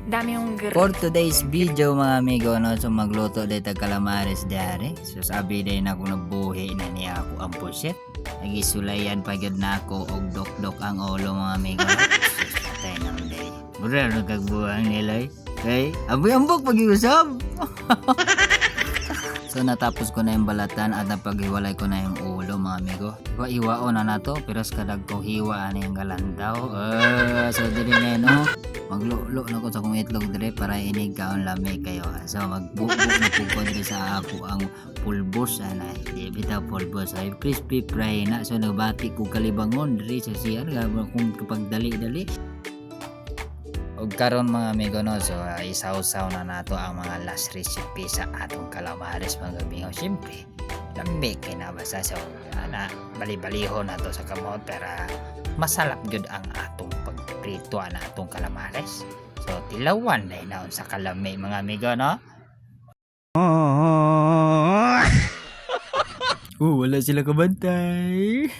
Dami yung For today's video mga amigo, no, so magluto dito calamares diari. So sabi din ako nabuhi na niya ako ang puset. Nagisulayan pa gyud na ako og dok-dok ang ulo mga amigo. So patay nang day. Mura no kagbuhang nilay. Okay? Ambok pag-iusap. So natapos ko na yung balatan at napaghiwalay ko na yung ulo mga amigo. Iwa-iwao na nato pero kadag ko hiwa ano yung galandaw. So dili na no. Maglulo na ko sa kong itlog dire para inig kaon lami kayo. So magbubo na po dire sa ako ang pulbos ana. Di bitaw pulbos ay crispy fry na. So nabati ko kalibangon dire sa siya kung kapag dali-dali. Og karon mga amigo no, so isaw-saw na nato ang mga last recipe sa atong calamares mga amigo. Siyempre lambi kay na basta so ana bali-baliho na to sa kamot para masalap gyud ang atong pagprito na atong calamares. So tilawan na naon sa kalami mga amigo no. Wala sila kabantay.